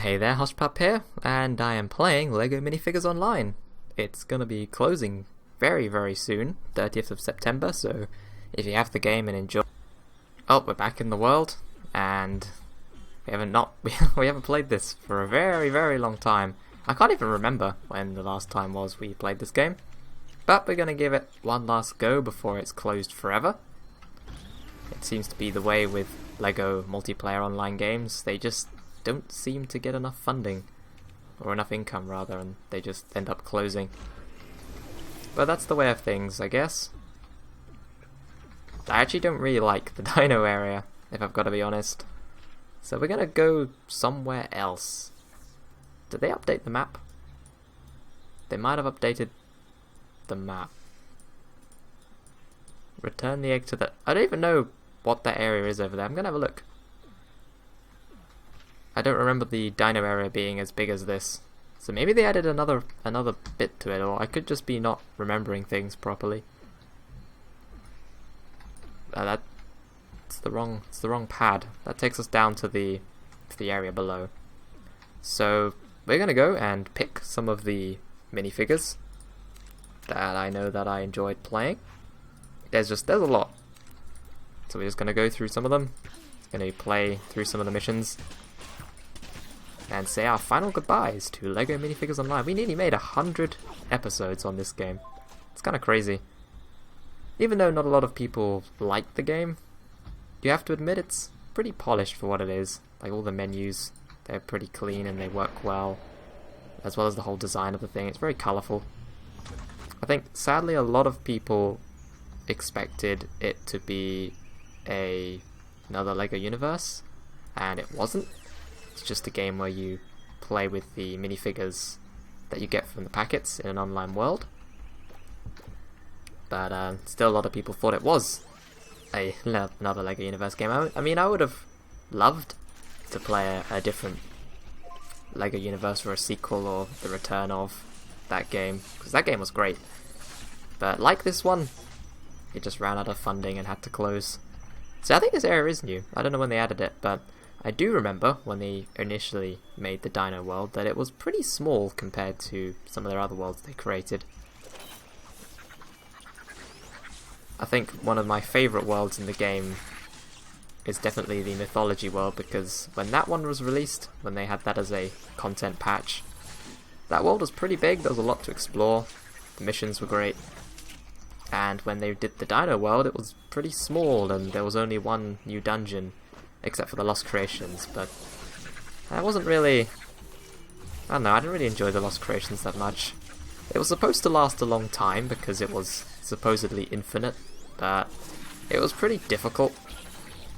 Hey there, Hushpup here, and I am playing LEGO Minifigures Online. It's gonna be closing very soon, 30th of September, so if you have the game and enjoy... Oh, we're back in the world, and we haven't played this for a very long time. I can't even remember when the last time was we played this game, but we're gonna give it one last go before it's closed forever. It seems to be the way with LEGO multiplayer online games. They just don't seem to get enough funding, or enough income rather, and they just end up closing. But that's the way of things, I guess. I actually don't really like the dino area, if I've got to be honest. So we're gonna go somewhere else. Did they update the map? They might have updated the map. Return the egg to the... I don't even know what that area is over there. I'm gonna have a look. I don't remember the dino area being as big as this. So maybe they added another bit to it, or I could just be not remembering things properly. It's the wrong pad. That takes us down to the area below. So we're gonna go and pick some of the minifigures that I know that I enjoyed playing. There's a lot. So we're just gonna go through some of them. Gonna play through some of the missions and say our final goodbyes to LEGO Minifigures Online. We nearly made 100 episodes on this game. It's kind of crazy. Even though not a lot of people like the game, you have to admit it's pretty polished for what it is. Like all the menus, they're pretty clean and they work well, as well as the whole design of the thing. It's very colourful. I think sadly a lot of people expected it to be another LEGO universe, and it wasn't. It's just a game where you play with the minifigures that you get from the packets in an online world. But still a lot of people thought it was another LEGO universe game. I mean, I would have loved to play a different LEGO universe or a sequel or the return of that game, because that game was great. But like this one, it just ran out of funding and had to close. So I think this area is new. I don't know when they added it, but I do remember when they initially made the Dino World that it was pretty small compared to some of their other worlds they created. I think one of my favourite worlds in the game is definitely the Mythology world, because when that one was released, when they had that as a content patch, that world was pretty big. There was a lot to explore, the missions were great, and when they did the Dino World it was pretty small and there was only one new dungeon, except for the Lost Creations. But I wasn't really... I don't know, I didn't really enjoy the Lost Creations that much. It was supposed to last a long time because it was supposedly infinite, but it was pretty difficult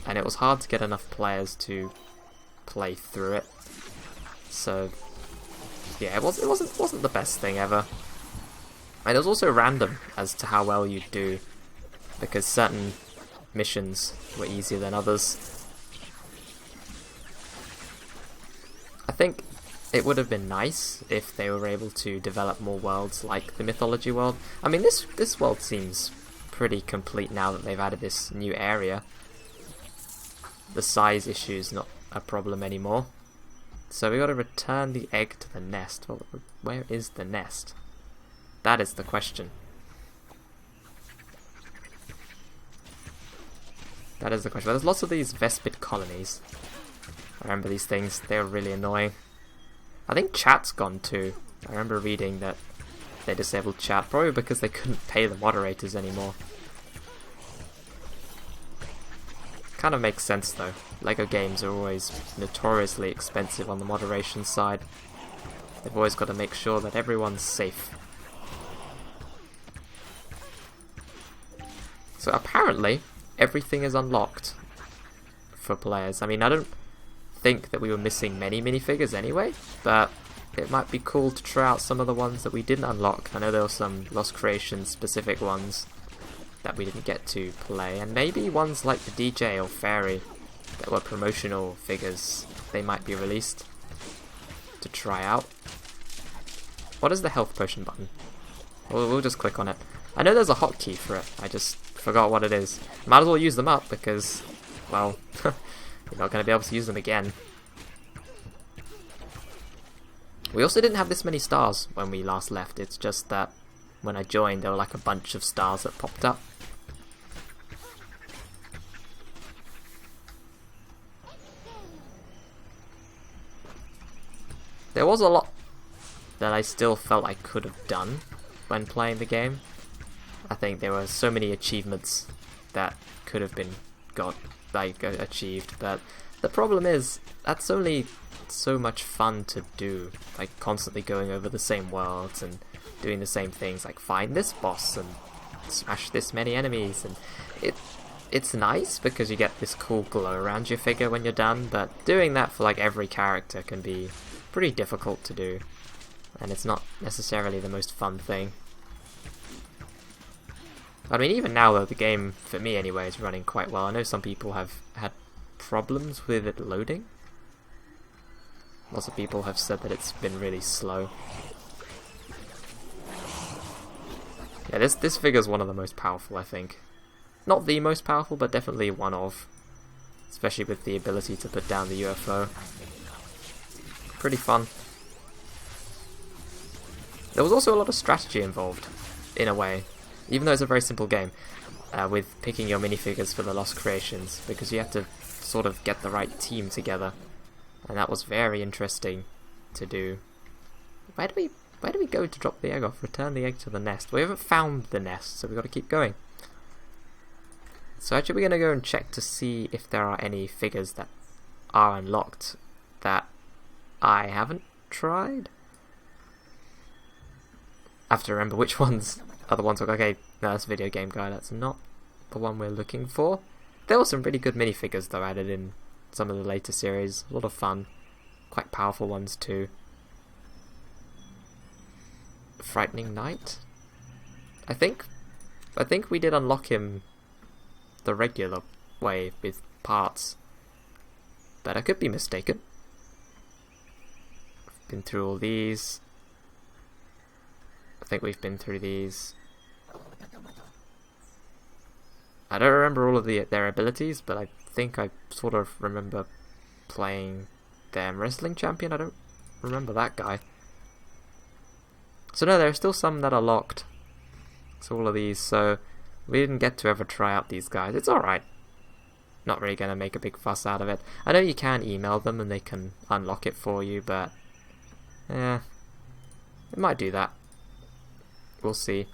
and it was hard to get enough players to play through it. So yeah, it wasn't the best thing ever. And it was also random as to how well you'd do, because certain missions were easier than others. I think it would have been nice if they were able to develop more worlds like the Mythology world. I mean, this world seems pretty complete now that they've added this new area. The size issue is not a problem anymore. So we got to return the egg to the nest. Well, where is the nest? That is the question. That is the question. There's lots of these Vespid colonies. I remember these things, they were really annoying. I think chat's gone too. I remember reading that they disabled chat, probably because they couldn't pay the moderators anymore. Kind of makes sense though. LEGO games are always notoriously expensive on the moderation side. They've always got to make sure that everyone's safe. So apparently, everything is unlocked for players. I mean, I don't think that we were missing many minifigures anyway, but it might be cool to try out some of the ones that we didn't unlock. I know there were some Lost Creations specific ones that we didn't get to play, and maybe ones like the DJ or Fairy that were promotional figures, they might be released to try out. What is the health potion button? We'll just click on it. I know there's a hotkey for it, I just forgot what it is. Might as well use them up because, well, you're not going to be able to use them again. We also didn't have this many stars when we last left. It's just that when I joined there were like a bunch of stars that popped up. There was a lot that I still felt I could have done when playing the game. I think there were so many achievements that could have been achieved, but the problem is that's only so much fun to do, like constantly going over the same worlds and doing the same things, like find this boss and smash this many enemies, and it's nice because you get this cool glow around your figure when you're done, but doing that for like every character can be pretty difficult to do, and it's not necessarily the most fun thing. I mean, even now though, the game, for me anyway, is running quite well. I know some people have had problems with it loading. Lots of people have said that it's been really slow. Yeah, this figure's one of the most powerful, I think. Not the most powerful, but definitely one of. Especially with the ability to put down the UFO. Pretty fun. There was also a lot of strategy involved, in a way. Even though it's a very simple game, with picking your minifigures for the Lost Creations, because you have to sort of get the right team together. And that was very interesting to do. Where do we go to drop the egg off? Return the egg to the nest. We haven't found the nest, so we've got to keep going. So actually we're going to go and check to see if there are any figures that are unlocked that I haven't tried. I have to remember which ones are the ones like, okay, no, that's Video Game Guy, that's not the one we're looking for. There were some really good minifigures though added in some of the later series. A lot of fun. Quite powerful ones too. Frightening Knight? I think we did unlock him the regular way with parts. But I could be mistaken. I've been through all these. I think we've been through these. I don't remember all of their abilities, but I think I sort of remember playing them. Wrestling Champion? I don't remember that guy. So no, there are still some that are locked. So all of these, so we didn't get to ever try out these guys. It's alright. Not really going to make a big fuss out of it. I know you can email them and they can unlock it for you, but it might do that. We'll see.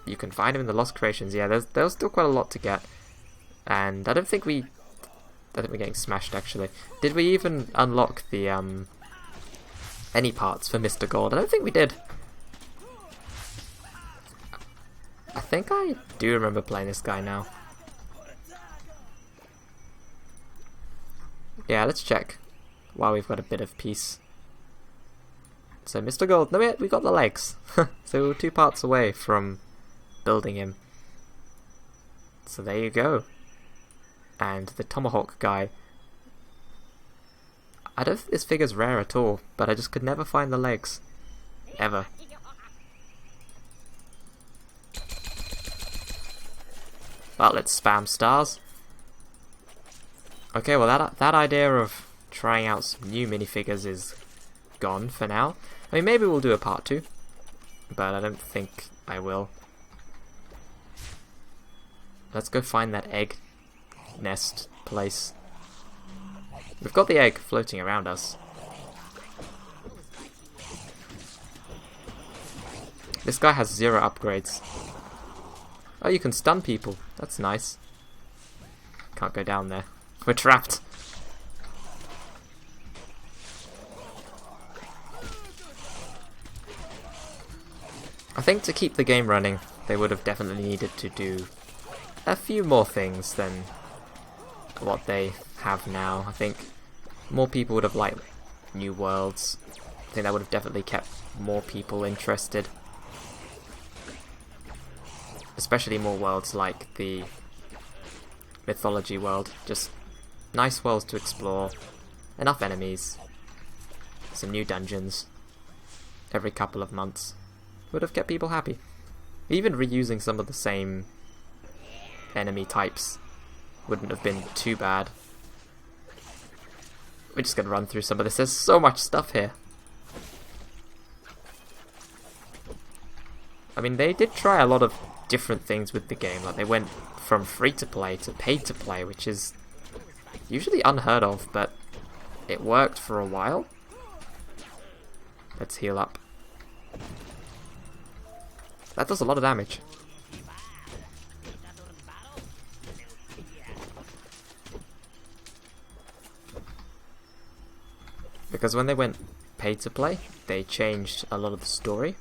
You can find them in the Lost Creations. Yeah, there's still quite a lot to get. And I think we're getting smashed actually. Did we even unlock the any parts for Mr. Gold? I don't think we did. I think I do remember playing this guy now. Yeah, let's check while we've got a bit of peace. So Mr. Gold, no, we got the legs. So we're 2 parts away from building him. So there you go. And the Tomahawk guy. I don't think this figure's rare at all, but I just could never find the legs. Ever. Well, let's spam stars. Okay, well that idea of trying out some new minifigures is gone for now. I mean, maybe we'll do a part 2, but I don't think I will. Let's go find that egg nest place. We've got the egg floating around us. This guy has 0 upgrades. Oh, you can stun people. That's nice. Can't go down there. We're trapped. I think to keep the game running, they would have definitely needed to do a few more things than what they have now. I think more people would have liked new worlds. I think that would have definitely kept more people interested. Especially more worlds like the Mythology world. Just nice worlds to explore. Enough enemies. Some new dungeons. Every couple of months. Would have kept people happy. Even reusing some of the same enemy types wouldn't have been too bad. we're just gonna run through some of this. There's so much stuff here. I mean, they did try a lot of different things with the game. Like, they went from free-to-play to pay-to-play, which is usually unheard of, but it worked for a while. Let's heal up. That does a lot of damage. Because when they went pay-to-play, they changed a lot of the story.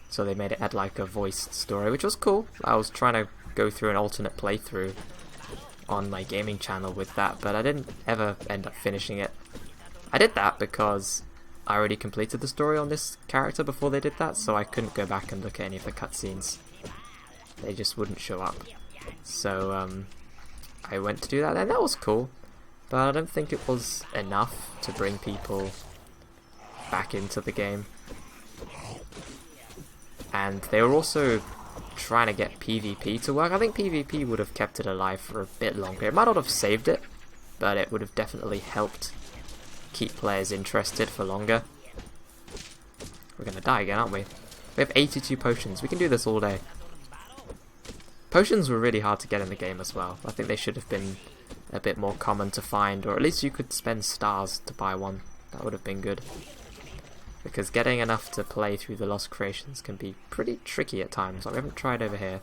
So they made it add like a voiced story, which was cool. I was trying to go through an alternate playthrough on my gaming channel with that, but I didn't ever end up finishing it. I did that because I already completed the story on this character before they did that, so I couldn't go back and look at any of the cutscenes. They just wouldn't show up. So I went to do that, and that was cool. But I don't think it was enough to bring people back into the game. And they were also trying to get PvP to work. I think PvP would have kept it alive for a bit longer. It might not have saved it, but it would have definitely helped keep players interested for longer. We're gonna die again, aren't we? We have 82 potions. We can do this all day. Potions were really hard to get in the game as well. I think they should have been a bit more common to find, or at least you could spend stars to buy one. That would have been good. Because getting enough to play through the Lost Creations can be pretty tricky at times. Like, we haven't tried over here.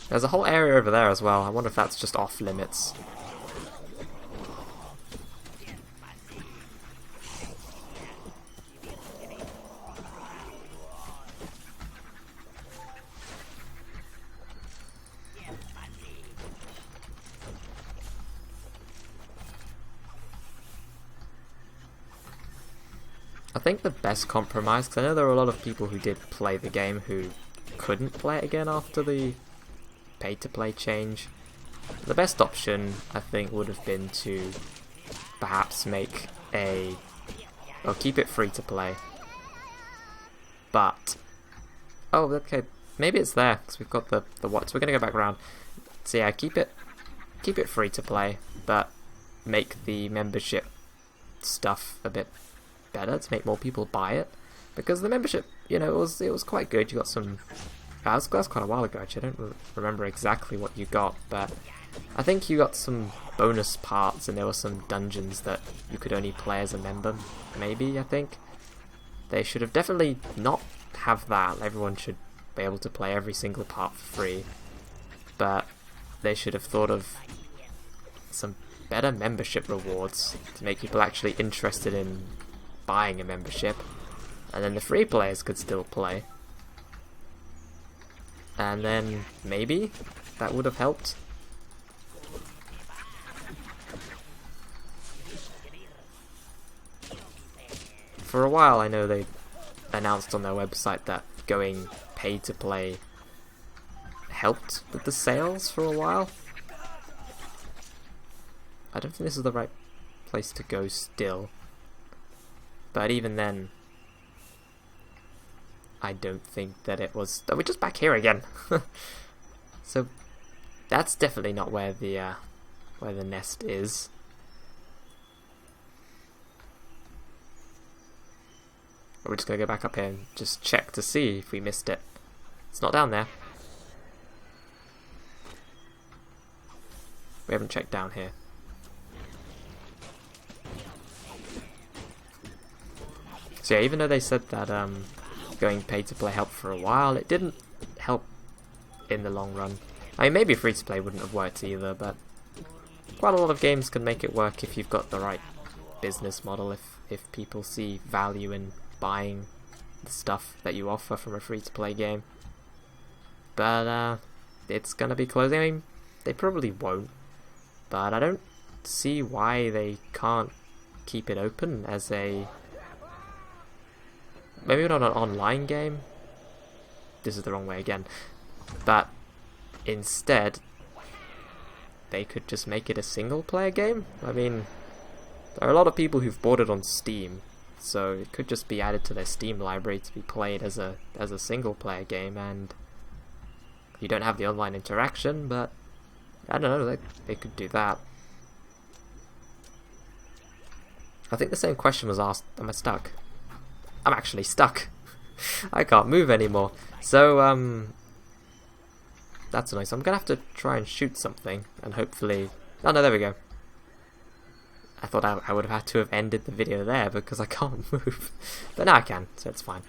There's a whole area over there as well. I wonder if that's just off limits. I think the best compromise, because I know there were a lot of people who did play the game who couldn't play it again after the pay-to-play change. The best option, I think, would have been to perhaps make or keep it free to play. But, oh, okay, maybe it's there, because we've got the what, so we're going to go back around. So yeah, keep it free to play, but make the membership stuff a bit better to make more people buy it, because the membership, you know, it was quite good. You got some. That's quite a while ago. Actually, I don't remember exactly what you got, but I think you got some bonus parts, and there were some dungeons that you could only play as a member. Maybe, I think they should have definitely not have that. Everyone should be able to play every single part for free, but they should have thought of some better membership rewards to make people actually interested in buying a membership, and then the free players could still play, and then maybe that would have helped. For a while, I know they announced on their website that going pay to play helped with the sales for a while. I don't think this is the right place to go still. But even then, I don't think that it was. Oh, we're just back here again. So that's definitely not where the nest is. We're just gonna go back up here and just check to see if we missed it. It's not down there. We haven't checked down here. So yeah, even though they said that going pay to play helped for a while, it didn't help in the long run. I mean, maybe free to play wouldn't have worked either, but quite a lot of games can make it work if you've got the right business model, if people see value in buying the stuff that you offer from a free to play game. But it's gonna be closing. I mean, they probably won't, but I don't see why they can't keep it open as a, maybe not an online game. This is the wrong way again. But instead, they could just make it a single player game. I mean, there are a lot of people who've bought it on Steam, so it could just be added to their Steam library to be played as a single player game, and you don't have the online interaction, but I don't know, they could do that. I think the same question was asked. Am I stuck? I'm actually stuck. I can't move anymore. So, that's annoying. So I'm gonna have to try and shoot something, and hopefully... Oh no, there we go. I thought I would have had to have ended the video there because I can't move. But now I can, so it's fine.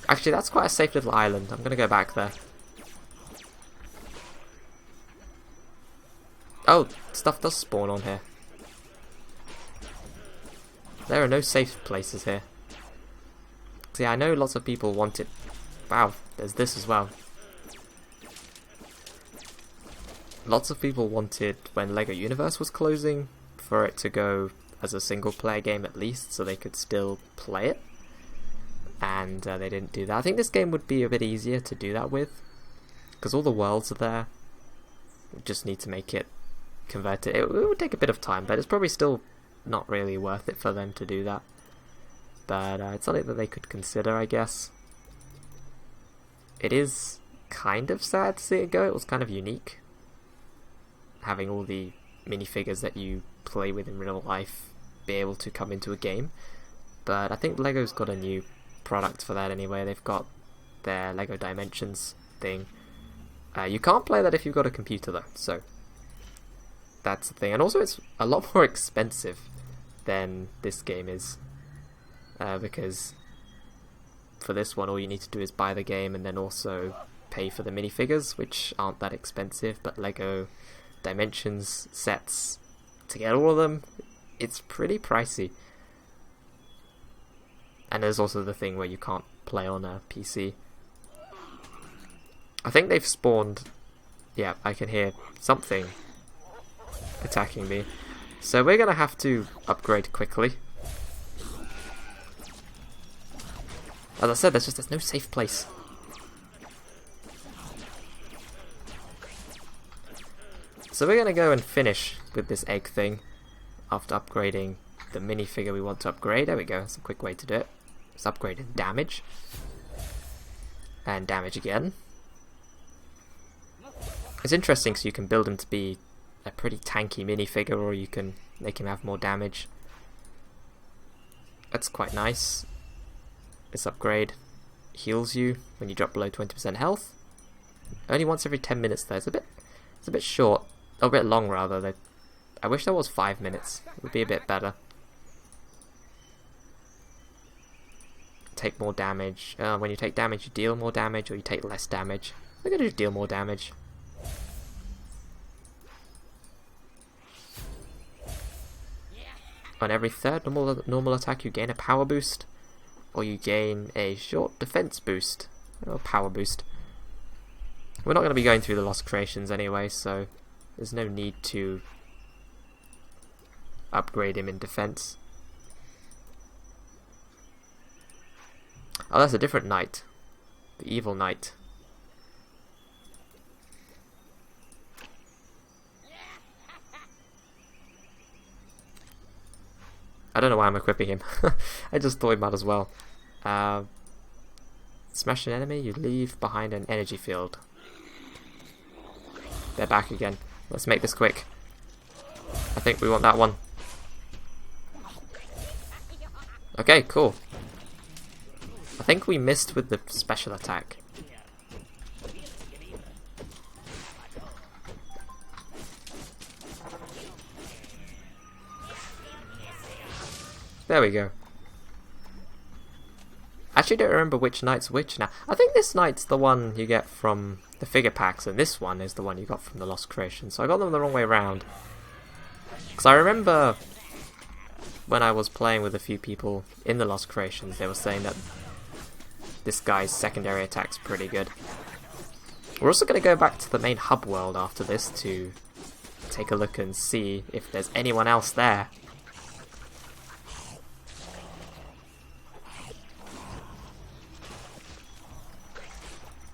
Actually, that's quite a safe little island. I'm gonna go back there. Oh, stuff does spawn on here. There are no safe places here. See, I know lots of people want it. Wow, there's this as well. Lots of people wanted, when LEGO Universe was closing, for it to go as a single player game at least, so they could still play it. And they didn't do that. I think this game would be a bit easier to do that with, because all the worlds are there. We just need to make it converted. It would take a bit of time, but it's probably still not really worth it for them to do that. But it's something that they could consider, I guess. It is kind of sad to see it go. It was kind of unique, having all the minifigures that you play with in real life be able to come into a game. But I think LEGO's got a new product for that anyway. They've got their LEGO Dimensions thing. You can't play that if you've got a computer though, so that's the thing. And also it's a lot more expensive than this game is, because for this one all you need to do is buy the game and then also pay for the minifigures, which aren't that expensive, but LEGO Dimensions sets, to get all of them, it's pretty pricey. And there's also the thing where you can't play on a PC. I think they've spawned... Yeah, I can hear something attacking me. So we're going to have to upgrade quickly. As I said, there's no safe place. So we're going to go and finish with this egg thing after upgrading the minifigure we want to upgrade. There we go, that's a quick way to do it. Let's upgrade in damage. And damage again. It's interesting, so you can build him to be a pretty tanky minifigure, or you can make him have more damage. That's quite nice. This upgrade heals you when you drop below 20% health. Only once every 10 minutes though. It's a bit short. Oh, a bit long rather. I wish there was 5 minutes. It would be a bit better. Take more damage. When you take damage, you deal more damage, or you take less damage. We're gonna deal more damage. On every third normal attack, you gain a power boost, or you gain a short defense boost, or power boost. We're not going to be going through the Lost Creations anyway, so there's no need to upgrade him in defense. Oh, that's a different knight. The evil knight. I don't know why I'm equipping him. I just thought he might as well. Smash an enemy, you leave behind an energy field. They're back again. Let's make this quick. I think we want that one. Okay, cool. I think we missed with the special attack. There we go. I actually don't remember which knight's which now. I think this knight's the one you get from the figure packs, and this one is the one you got from the Lost Creation. So I got them the wrong way around. Because I remember when I was playing with a few people in the Lost Creations, they were saying that this guy's secondary attack's pretty good. We're also going to go back to the main hub world after this to take a look and see if there's anyone else there.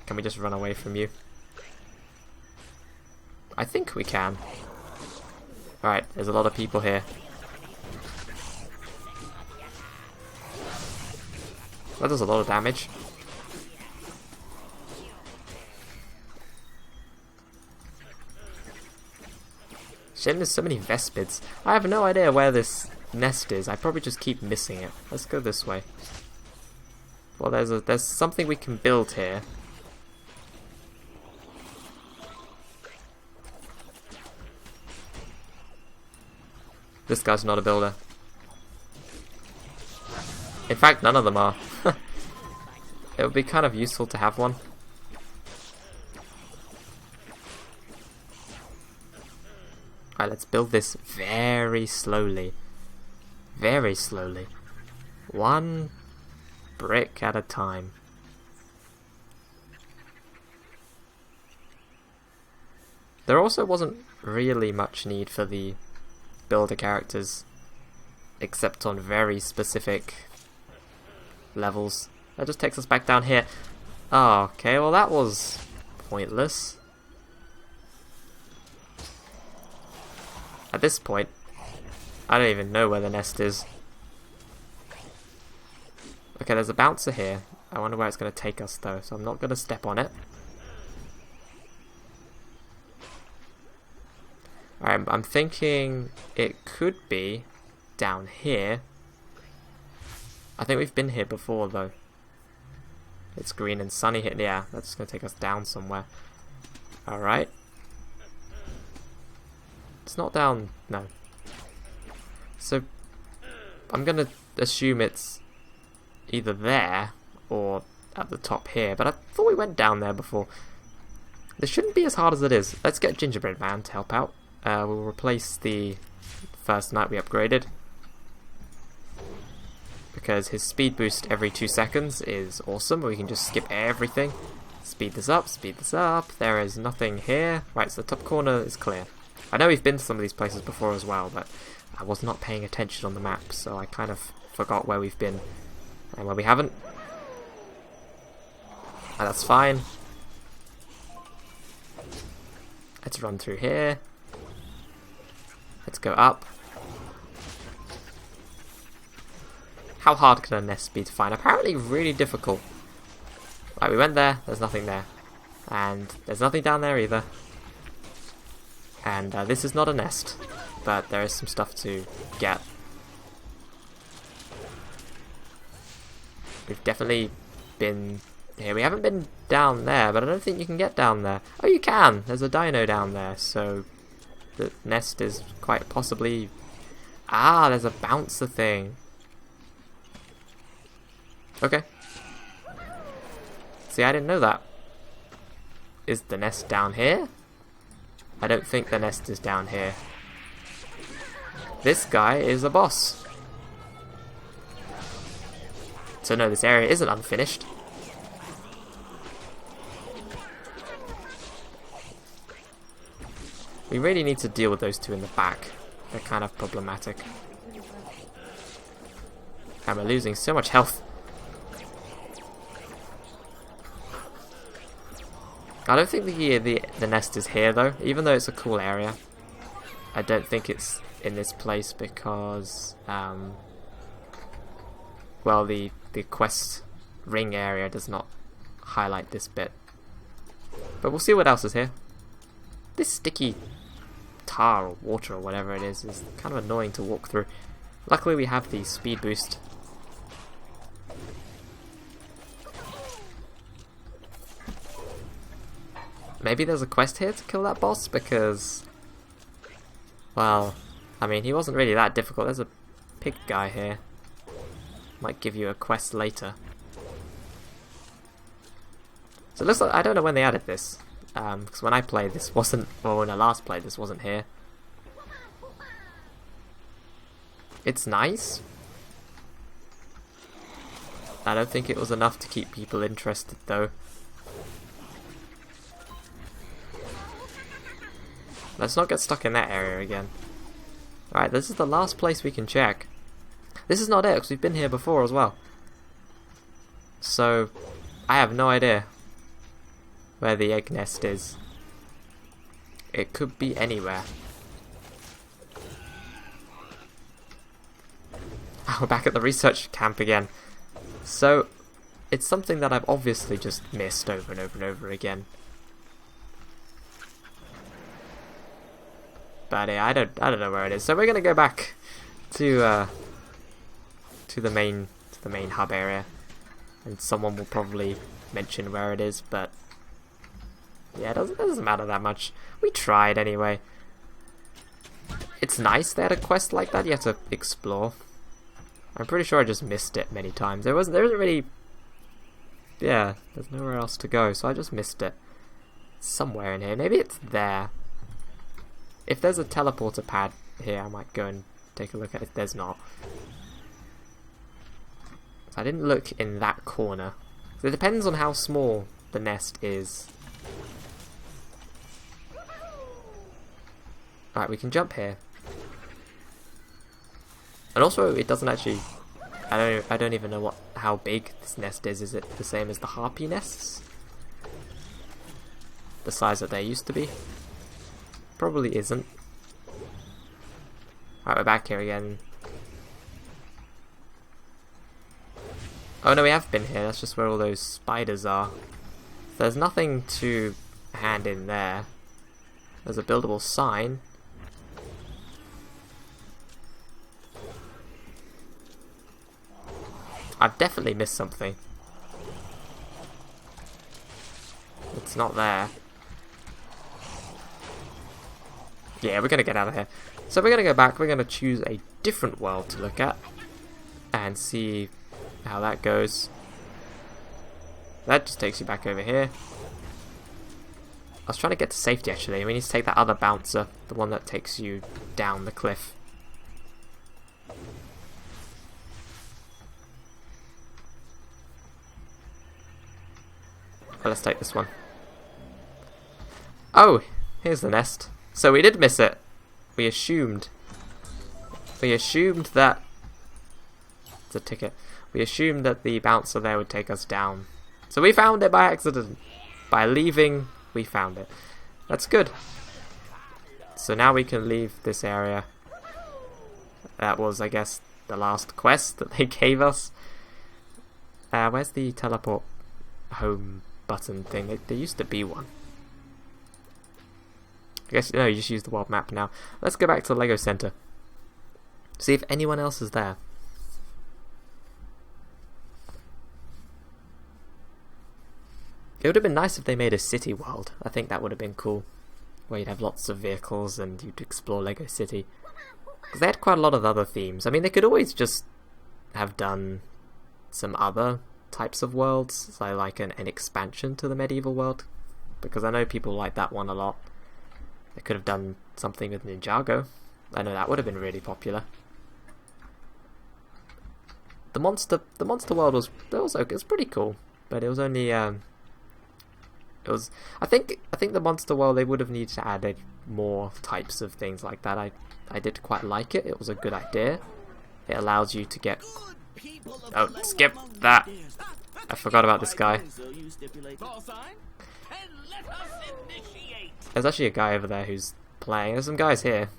Can we just run away from you? I think we can. Alright, there's a lot of people here. That does a lot of damage. Shame there's so many Vespids. I have no idea where this nest is. I probably just keep missing it. Let's go this way. Well, there's something we can build here. This guy's not a builder. In fact, none of them are. It would be kind of useful to have one. Alright, let's build this very slowly. Very slowly. One brick at a time. There also wasn't really much need for the builder characters, except on very specific levels. That just takes us back down here. Oh, okay, well that was pointless. At this point, I don't even know where the nest is. Okay, there's a bouncer here. I wonder where it's going to take us though, so I'm not going to step on it. Alright, I'm thinking it could be down here. I think we've been here before though. It's green and sunny here. Yeah, that's going to take us down somewhere. Alright. It's not down, no. So, I'm going to assume it's either there or at the top here, but I thought we went down there before. This shouldn't be as hard as it is. Let's get Gingerbread Man to help out. We'll replace the first knight we upgraded, because his speed boost every 2 seconds is awesome. We can just skip everything. Speed this up, speed this up. There is nothing here. Right, so the top corner is clear. I know we've been to some of these places before as well, but I was not paying attention on the map, so I kind of forgot where we've been and where we haven't. And that's fine. Let's run through here. Let's go up. How hard can a nest be to find? Apparently really difficult. Right, we went there, there's nothing there. And there's nothing down there either. And this is not a nest, but there is some stuff to get. We've definitely been here. We haven't been down there, but I don't think you can get down there. Oh, you can! There's a dino down there, so the nest is quite possibly... Ah, there's a bouncer thing. Okay. See, I didn't know that. Is the nest down here? I don't think the nest is down here. This guy is a boss. So no, this area isn't unfinished. We really need to deal with those two in the back. They're kind of problematic. And we're losing so much health. I don't think the nest is here though, even though it's a cool area. I don't think it's in this place because, well, the quest ring area does not highlight this bit. But we'll see what else is here. This sticky tar or water or whatever it is kind of annoying to walk through. Luckily we have the speed boost. Maybe there's a quest here to kill that boss, because, well, I mean, he wasn't really that difficult. There's a pig guy here. Might give you a quest later. So it looks like, I don't know when they added this, because when I played this wasn't, or when I last played this wasn't here. It's nice. I don't think it was enough to keep people interested though. Let's not get stuck in that area again. Alright, this is the last place we can check. This is not it, because we've been here before as well. So, I have no idea where the egg nest is. It could be anywhere. We're back at the research camp again. So, it's something that I've obviously just missed over and over and over again. But yeah, I don't know where it is. So we're gonna go back to the main hub area, and someone will probably mention where it is. But yeah, it doesn't matter that much. We tried anyway. It's nice they had a quest like that. You have to explore. I'm pretty sure I just missed it many times. There isn't really. Yeah, there's nowhere else to go, so I just missed it. Somewhere in here. Maybe it's there. If there's a teleporter pad here, I might go and take a look at it. There's not. So I didn't look in that corner. So it depends on how small the nest is. Alright, we can jump here. And also, it doesn't actually... I don't even know how big this nest is. Is it the same as the harpy nests? The size that they used to be? Probably isn't. Alright, we're back here again. Oh no, we have been here. That's just where all those spiders are. There's nothing to hand in there. There's a buildable sign. I've definitely missed something. It's not there. Yeah, we're gonna get out of here. So we're gonna go back, we're gonna choose a different world to look at and see how that goes. That just takes you back over here. I was trying to get to safety actually. We need to take that other bouncer, the one that takes you down the cliff. Well, let's take this one. Oh, here's the nest. So we did miss it. We assumed that it's a ticket. We assumed that the bouncer there would take us down. So we found it by accident. By leaving, we found it. That's good. So now we can leave this area. That was, I guess, the last quest that they gave us. Where's the teleport home button thing? There used to be one. I guess, no, you just use the world map now. Let's go back to the LEGO Center. See if anyone else is there. It would have been nice if they made a city world. I think that would have been cool. Where you'd have lots of vehicles and you'd explore LEGO City. Because they had quite a lot of other themes. I mean, they could always just have done some other types of worlds. So like an expansion to the medieval world. Because I know people like that one a lot. They could have done something with Ninjago. I know that would have been really popular. The monster world was pretty cool, but it was only I think the monster world, they would have needed to add more types of things like that. I did quite like it. It was a good idea. It allows you to get... Oh, skip that. I forgot about this guy. There's actually a guy over there who's playing. There's some guys here.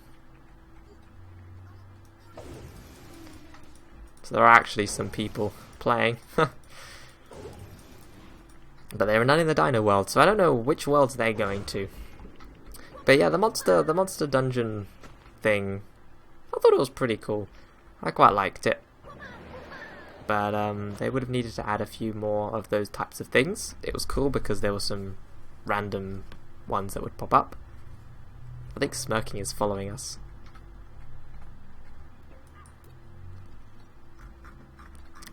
So there are actually some people playing. But there are none in the Dino World, so I don't know which worlds they're going to. But yeah, the monster dungeon thing, I thought it was pretty cool. I quite liked it. But they would have needed to add a few more of those types of things. It was cool because there were some random ones that would pop up. I think Smirking is following us.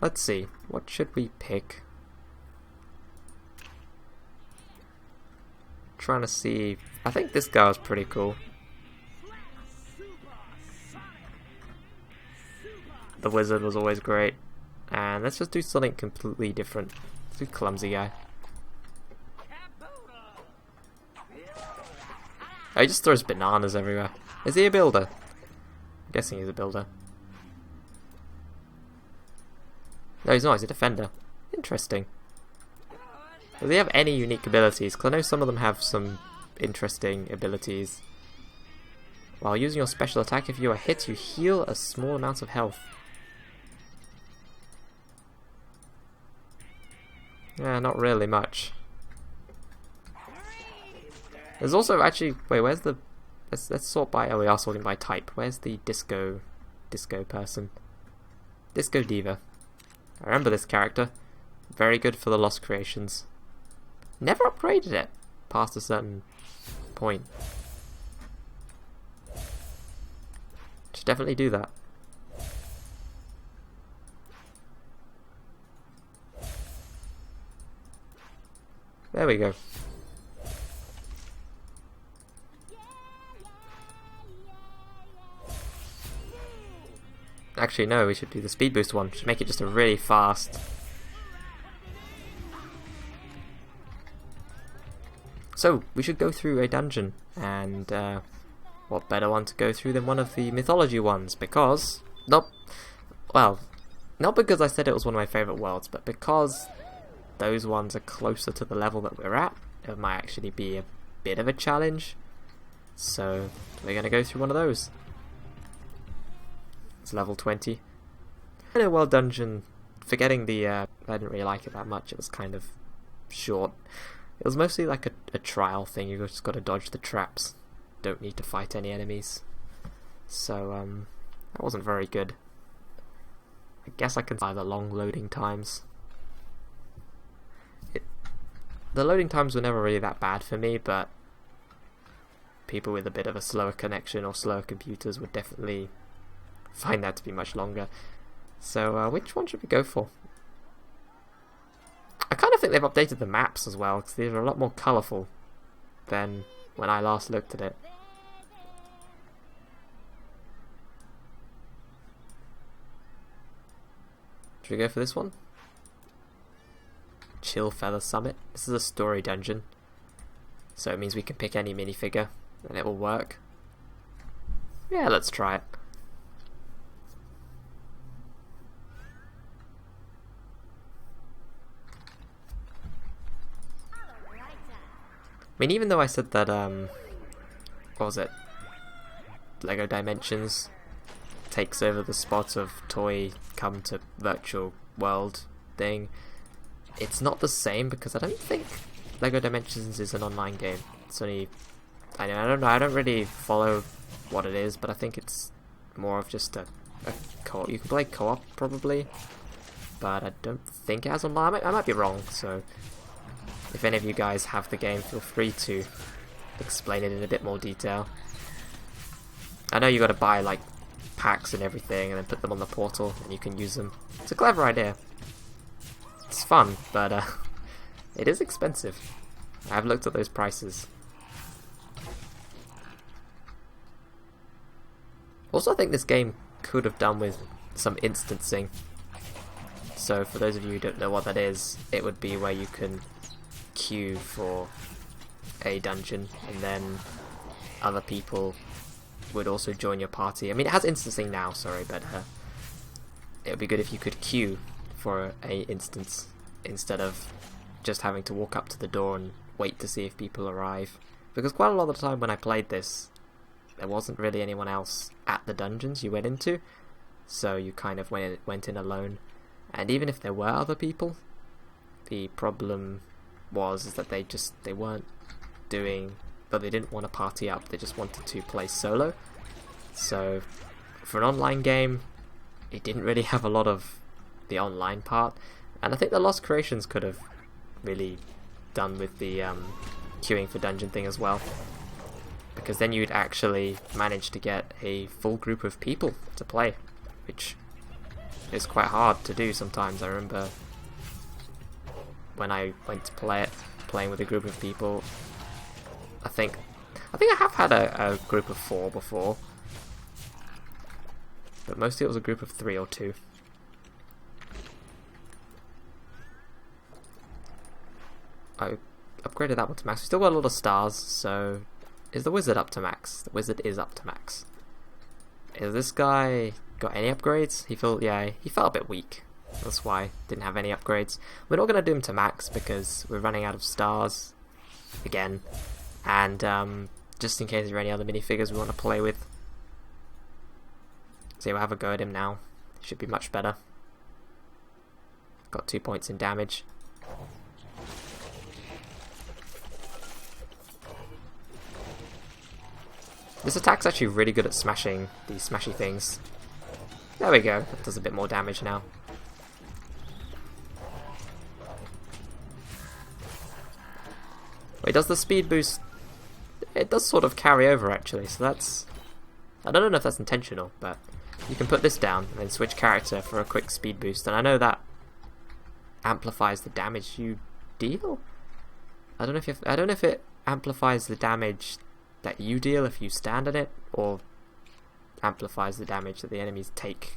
Let's see, what should we pick? Trying to see, I think this guy was pretty cool. The wizard was always great. And let's just do something completely different. Let's do clumsy guy. Oh, he just throws bananas everywhere. Is he a builder? I'm guessing he's a builder. No, he's not. He's a defender. Interesting. Does he have any unique abilities? Because I know some of them have some interesting abilities. While using your special attack, if you are hit, you heal a small amount of health. Yeah, not really much. There's also actually... Wait, where's the let's sort by. Oh, we are sorting by type. Where's the disco person? Disco Diva. I remember this character. Very good for the Lost Creations. Never upgraded it past a certain point. Should definitely do that. There we go. Actually, no, we should do the speed boost one. Should make it just a really fast. So, we should go through a dungeon, and what better one to go through than one of the Mythology ones, because, not because I said it was one of my favourite worlds, but because those ones are closer to the level that we're at, it might actually be a bit of a challenge. So, we're going to go through one of those. It's level 20. Dino World dungeon, forgetting the, I didn't really like it that much, it was kind of short. It was mostly like a trial thing, you just got to dodge the traps. Don't need to fight any enemies. So, that wasn't very good. I guess I can buy the long loading times. The loading times were never really that bad for me, but people with a bit of a slower connection or slower computers would definitely find that to be much longer. So, which one should we go for? I kind of think they've updated the maps as well, because these are a lot more colourful than when I last looked at it. Should we go for this one? Chill Feather Summit. This is a story dungeon, so it means we can pick any minifigure and it will work. Yeah, let's try it. I mean, even though I said that, what was it? LEGO Dimensions takes over the spot of toy come to virtual world thing, it's not the same because I don't think LEGO Dimensions is an online game. It's only, I don't know, I don't really follow what it is, but I think it's more of just a co-op. You can play co-op probably, but I don't think it has online. I might be wrong, so if any of you guys have the game, feel free to explain it in a bit more detail. I know you gotta buy like packs and everything and then put them on the portal and you can use them. It's a clever idea. It's fun, but it is expensive. I've looked at those prices. Also, I think this game could have done with some instancing. So for those of you who don't know what that is, it would be where you can queue for a dungeon and then other people would also join your party. I mean, it has instancing now, sorry, but it would be good if you could queue for a instance instead of just having to walk up to the door and wait to see if people arrive. Because quite a lot of the time when I played this, there wasn't really anyone else at the dungeons you went into, so you kind of went in alone. And even if there were other people, the problem was that they weren't doing, but they didn't want to party up, they just wanted to play solo. So for an online game, it didn't really have a lot of the online part, and I think the Lost Creations could have really done with the queuing for dungeon thing as well, because then you'd actually manage to get a full group of people to play, which is quite hard to do sometimes. I remember when I went to play it, playing with a group of people, I think I have had a group of 4 before, but mostly it was a group of 3 or 2. I upgraded that one to max. We still got a lot of stars, so is the wizard up to max? The wizard is up to max. Is this guy got any upgrades? He felt a bit weak. That's why I didn't have any upgrades. We're not going to do him to max because we're running out of stars again, and just in case there are any other minifigures we want to play with. So we'll have a go at him now. Should be much better. Got 2 points in damage. This attack's actually really good at smashing these smashy things. There we go, that does a bit more damage now. Wait, does the speed boost... It does sort of carry over actually, so that's... I don't know if that's intentional, but you can put this down and then switch character for a quick speed boost, and I know that amplifies the damage you deal? I don't know if it amplifies the damage that you deal if you stand in it, or amplifies the damage that the enemies take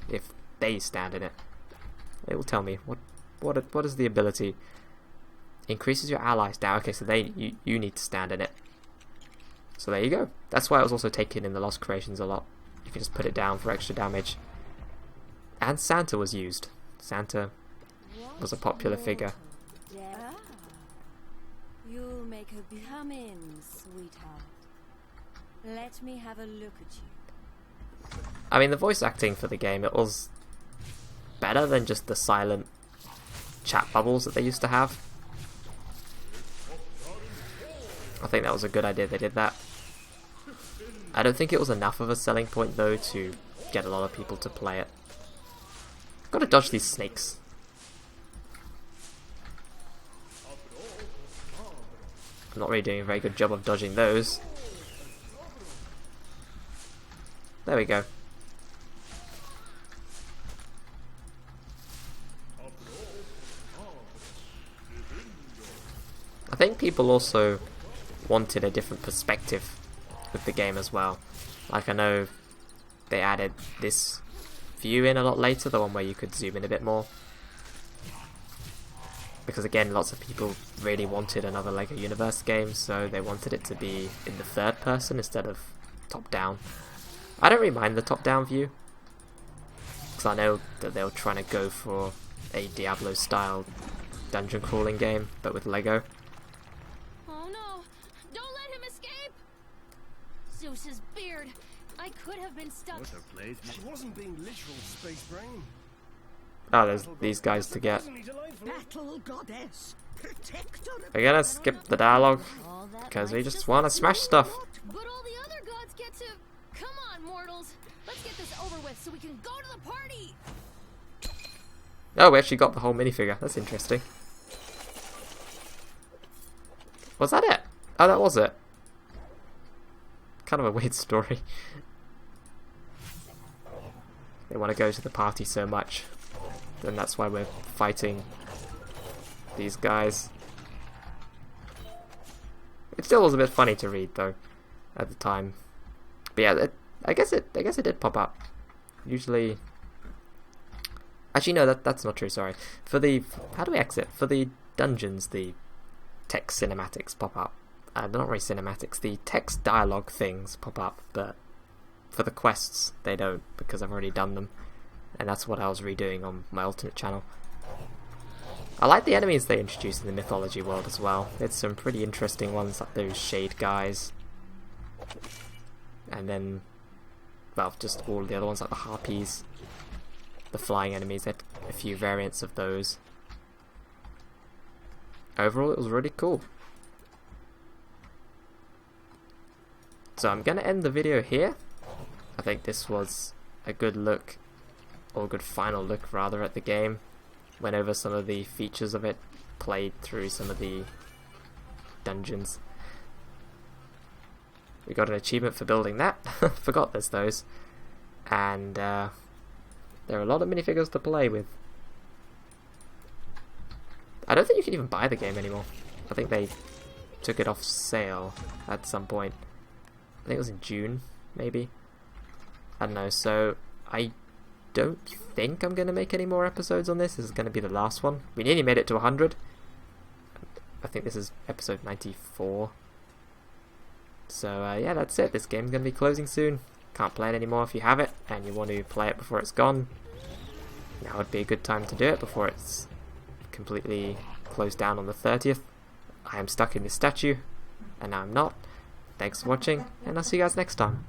if they stand in it. It will tell me what is the ability. Increases your allies down. Okay, so you need to stand in it. So there you go. That's why it was also taken in the Lost Creations a lot. You can just put it down for extra damage. And Santa was used. Santa was a popular figure. You make her come in, sweetheart. Let me have a look at you. I mean, the voice acting for the game, it was better than just the silent chat bubbles that they used to have. I think that was a good idea they did that. I don't think it was enough of a selling point though to get a lot of people to play it. Gotta dodge these snakes. I'm not really doing a very good job of dodging those. There we go. I think people also wanted a different perspective with the game as well. Like, I know they added this view in a lot later, the one where you could zoom in a bit more. Because again, lots of people really wanted another LEGO Universe game, so they wanted it to be in the third person instead of top down. I don't really mind the top down view, because I know that they were trying to go for a Diablo style dungeon crawling game, but with LEGO. Oh no! Don't let him escape! Zeus's beard! I could have been stuck. She wasn't being literal, space brain. Oh, there's these guys to get. Battle goddess, protector. We're gonna skip the dialogue, because we just want to smash stuff. But all the other gods get to... Come on, mortals! Let's get this over with so we can go to the party! Oh, we actually got the whole minifigure. That's interesting. Was that it? Oh, that was it. Kind of a weird story. They want to go to the party so much. And that's why we're fighting these guys. It still was a bit funny to read though at the time. But yeah, I guess it did pop up. Usually, actually no, that's not true. Sorry. For the how do we exit? For the dungeons, the text cinematics pop up. They're not really cinematics. The text dialogue things pop up, but for the quests they don't, because I've already done them. And that's what I was redoing on my alternate channel. I like the enemies they introduced in the Mythology world as well. It's some pretty interesting ones, like those shade guys. And then, well, just all the other ones like the harpies. The flying enemies, they had a few variants of those. Overall, it was really cool. So I'm going to end the video here. I think this was a good look, or a good final look rather, at the game. Went over some of the features of it, played through some of the dungeons. We got an achievement for building that. Forgot there's those. And there are a lot of minifigures to play with. I don't think you can even buy the game anymore. I think they took it off sale at some point. I think it was in June, maybe. I don't know, so I don't think I'm going to make any more episodes on this. This is going to be the last one. We nearly made it to 100. I think this is episode 94. So yeah, that's it. This game's going to be closing soon. Can't play it anymore. If you have it and you want to play it before it's gone, now would be a good time to do it before it's completely closed down on the 30th. I am stuck in this statue, and now I'm not. Thanks for watching, and I'll see you guys next time.